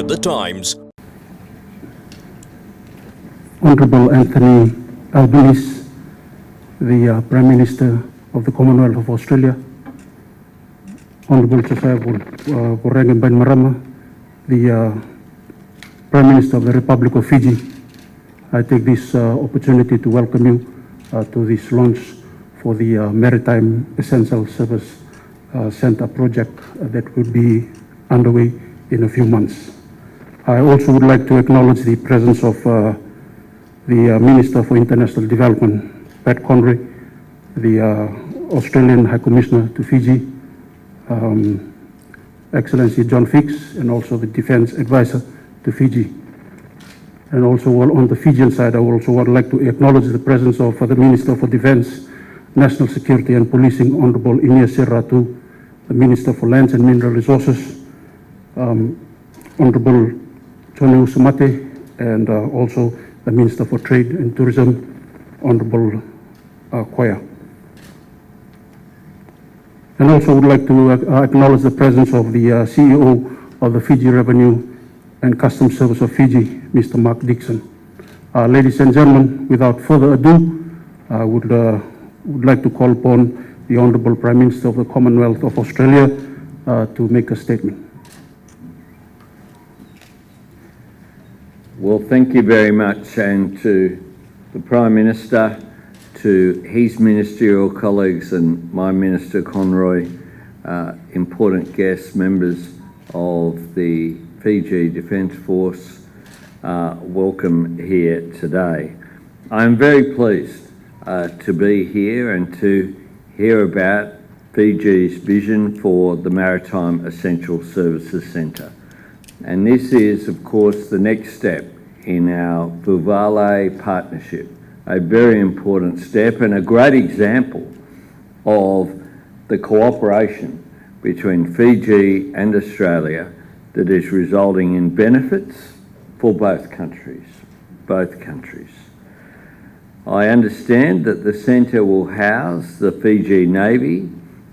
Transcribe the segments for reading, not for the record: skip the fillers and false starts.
with the times. Honourable Anthony Albanese, the Prime Minister of the Commonwealth of Australia, Honourable Josiah Boreng Bainimarama, the Prime Minister of the Republic of Fiji, I take this opportunity to welcome you to this launch for the Maritime Essential Service Centre project that will be underway in a few months. I also would like to acknowledge the presence of the Minister for International Development, Pat Conroy, the Australian High Commissioner to Fiji, Excellency John Fix, and also the Defence Advisor to Fiji. And also on the Fijian side, I also would like to acknowledge the presence of the Minister for Defence, National Security and Policing, Honourable Ines Serratu, the Minister for Lands and Mineral Resources, Honourable Tony Usamate, and also the Minister for Trade and Tourism, Honourable Koya. And also would like to acknowledge the presence of the CEO of the Fiji Revenue and Customs Service of Fiji, Mr. Mark Dixon. Ladies and gentlemen, without further ado, I would like to call upon the Honourable Prime Minister of the Commonwealth of Australia to make a statement. Well, thank you very much, and to the Prime Minister, to his ministerial colleagues and my Minister Conroy, important guests, members of the Fiji Defence Force, welcome here today. I am very pleased to be here and to hear about Fiji's vision for the Maritime Essential Services Centre. And this is, of course, the next step in our Vuvale partnership, a very important step and a great example of the cooperation between Fiji and Australia that is resulting in benefits for both countries. I understand that the centre will house the Fiji Navy,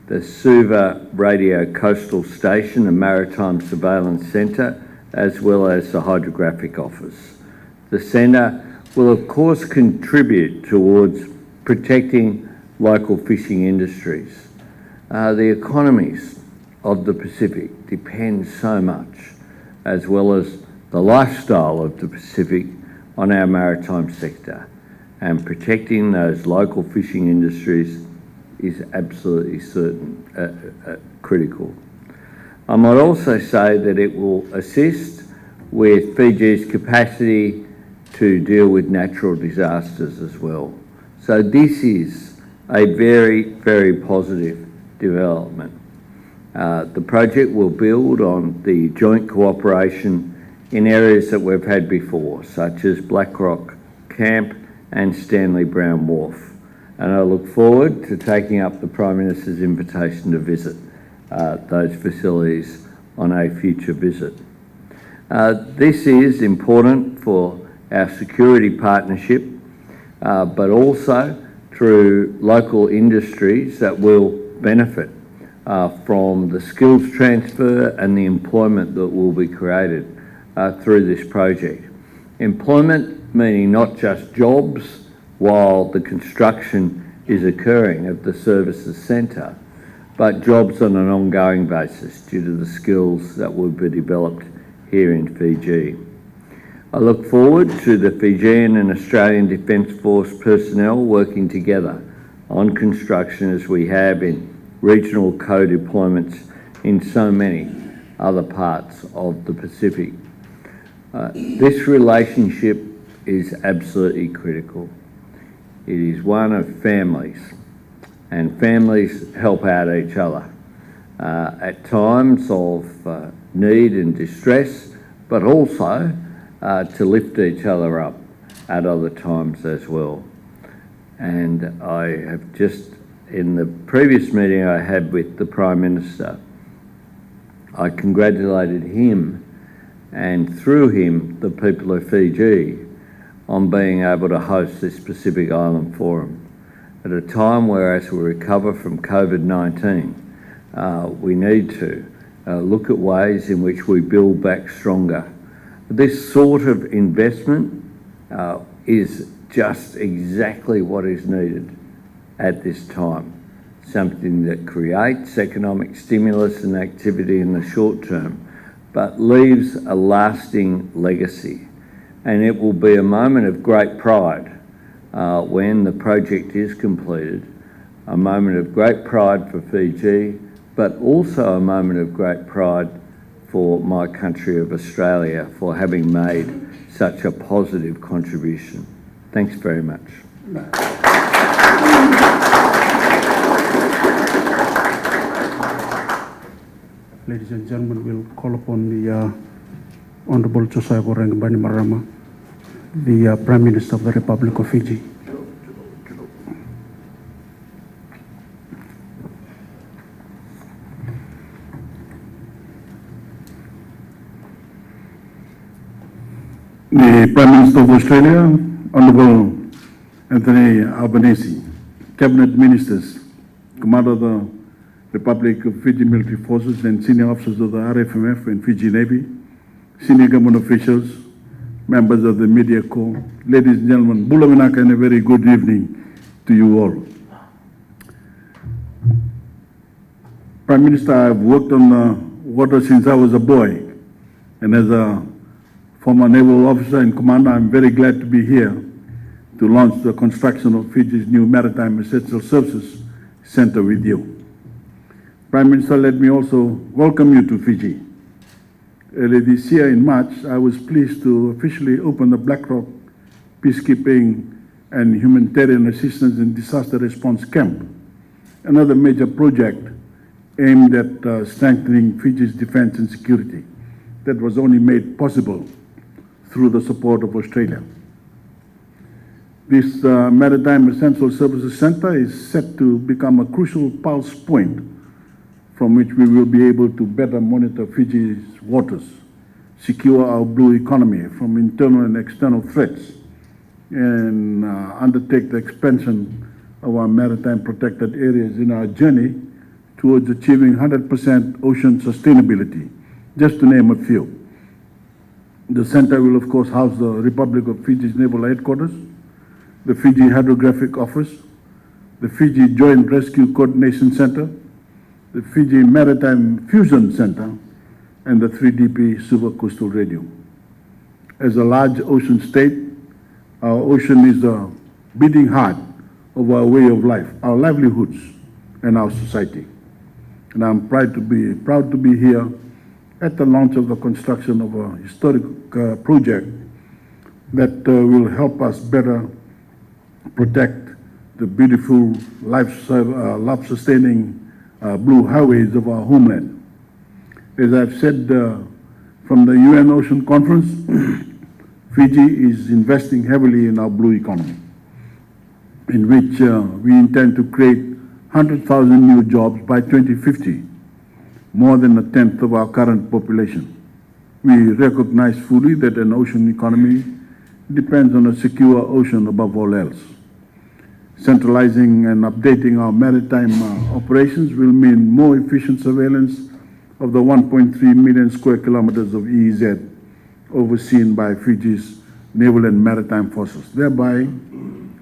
the Suva Radio Coastal Station and Maritime Surveillance Centre, as well as the Hydrographic Office. The centre will of course contribute towards protecting local fishing industries. The economies of the Pacific depend so much, as well as the lifestyle of the Pacific, on our maritime sector, and protecting those local fishing industries is absolutely critical. I might also say that it will assist with Fiji's capacity to deal with natural disasters as well. So this is a very, very positive development. The project will build on the joint cooperation in areas that we've had before, such as Black Rock Camp and Stanley Brown Wharf. And I look forward to taking up the Prime Minister's invitation to visit those facilities on a future visit. This is important for our security partnership, but also through local industries that will benefit from the skills transfer and the employment that will be created through this project. Employment meaning not just jobs while the construction is occurring of the services centre, but jobs on an ongoing basis due to the skills that will be developed here in Fiji. I look forward to the Fijian and Australian Defence Force personnel working together on construction as we have in regional co-deployments in so many other parts of the Pacific. This relationship is absolutely critical. It is one of families, and families help out each other at times of need and distress, but also to lift each other up at other times as well. And I have just, in the previous meeting I had with the Prime Minister, I congratulated him, and through him the people of Fiji, on being able to host this Pacific Island Forum at a time where, as we recover from COVID-19, we need to look at ways in which we build back stronger This sort of investment is just exactly what is needed at this time. Something that creates economic stimulus and activity in the short term, but leaves a lasting legacy. And it will be a moment of great pride when the project is completed, a moment of great pride for Fiji, but also a moment of great pride for my country of Australia for having made such a positive contribution. Thanks very much. Ladies and gentlemen, we'll call upon the Honorable Josiah Borengambani Marama, the Prime Minister of the Republic of Fiji. The Prime Minister of Australia, Honourable Anthony Albanese, Cabinet Ministers, Commander of the Republic of Fiji Military Forces and senior officers of the RFMF and Fiji Navy, senior government officials, members of the media corps, ladies and gentlemen, Bula Vinaka, and a very good evening to you all. Prime Minister, I've worked on the water since I was a boy, and as a former naval officer and commander, I'm very glad to be here to launch the construction of Fiji's new Maritime Essential Services Center with you. Prime Minister, let me also welcome you to Fiji. Early this year in March, I was pleased to officially open the Blackrock Peacekeeping and Humanitarian Assistance and Disaster Response Camp, another major project aimed at strengthening Fiji's defense and security that was only made possible through the support of Australia. This Maritime Essential Services Center is set to become a crucial pulse point from which we will be able to better monitor Fiji's waters, secure our blue economy from internal and external threats, and undertake the expansion of our maritime protected areas in our journey towards achieving 100% ocean sustainability, just to name a few. The center will, of course, house the Republic of Fiji's Naval Headquarters, the Fiji Hydrographic Office, the Fiji Joint Rescue Coordination Center, the Fiji Maritime Fusion Center, and the 3DP Super Coastal Radio. As a large ocean state, our ocean is the beating heart of our way of life, our livelihoods, and our society. And I'm proud to be here at the launch of the construction of a historic project that will help us better protect the beautiful life-sustaining blue highways of our homeland. As I've said from the UN Ocean Conference, Fiji is investing heavily in our blue economy, in which we intend to create 100,000 new jobs by 2050, more than a tenth of our current population. We recognize fully that an ocean economy depends on a secure ocean above all else. Centralizing and updating our maritime operations will mean more efficient surveillance of the 1.3 million square kilometers of EEZ overseen by Fiji's naval and maritime forces, thereby,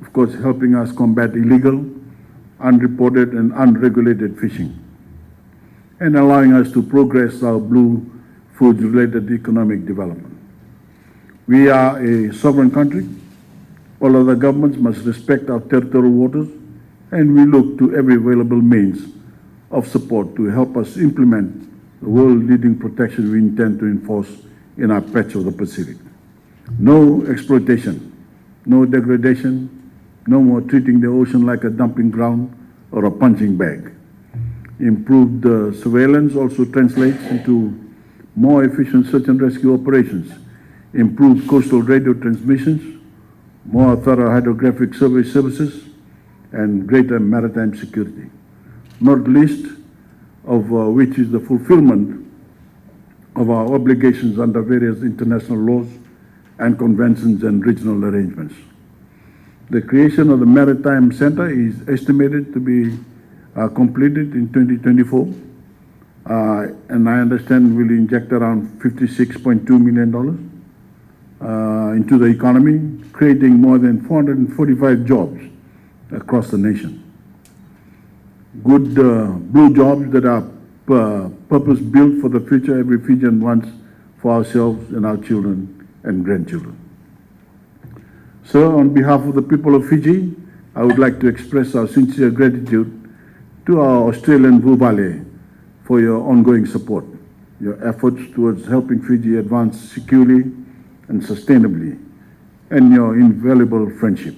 of course, helping us combat illegal, unreported and unregulated fishing, and allowing us to progress our blue food-related economic development. We are a sovereign country. All other governments must respect our territorial waters, and we look to every available means of support to help us implement the world-leading protection we intend to enforce in our patch of the Pacific. No exploitation, no degradation, no more treating the ocean like a dumping ground or a punching bag. Improved surveillance also translates into more efficient search and rescue operations, improved coastal radio transmissions, more thorough hydrographic survey services, and greater maritime security, not least of which is the fulfillment of our obligations under various international laws and conventions and regional arrangements. The creation of the Maritime Center is estimated to be completed in 2024, and I understand will inject around $56.2 million. into the economy, creating more than 445 jobs across the nation. Good blue jobs that are purpose-built for the future every Fijian wants for ourselves and our children and grandchildren. So, on behalf of the people of Fiji, I would like to express our sincere gratitude to our Australian Vuvale for your ongoing support, your efforts towards helping Fiji advance securely and sustainably, and your invaluable friendship.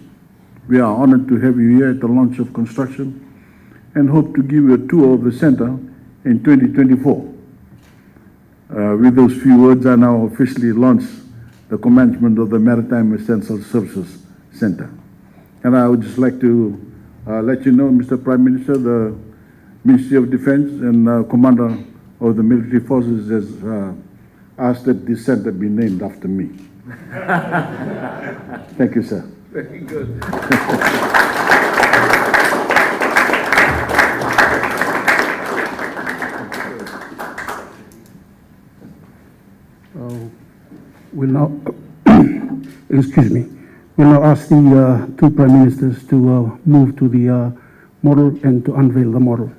We are honored to have you here at the launch of construction and hope to give you a tour of the center in 2024. With those few words, I now officially launch the commencement of the Maritime Essential Services Center. And I would just like to let you know, Mr. Prime Minister, the Ministry of Defense and Commander of the Military Forces has asked that this center be named after me. Thank you, sir. Very good. We'll now, excuse me, we'll now ask the two Prime Ministers to move to the model and to unveil the model.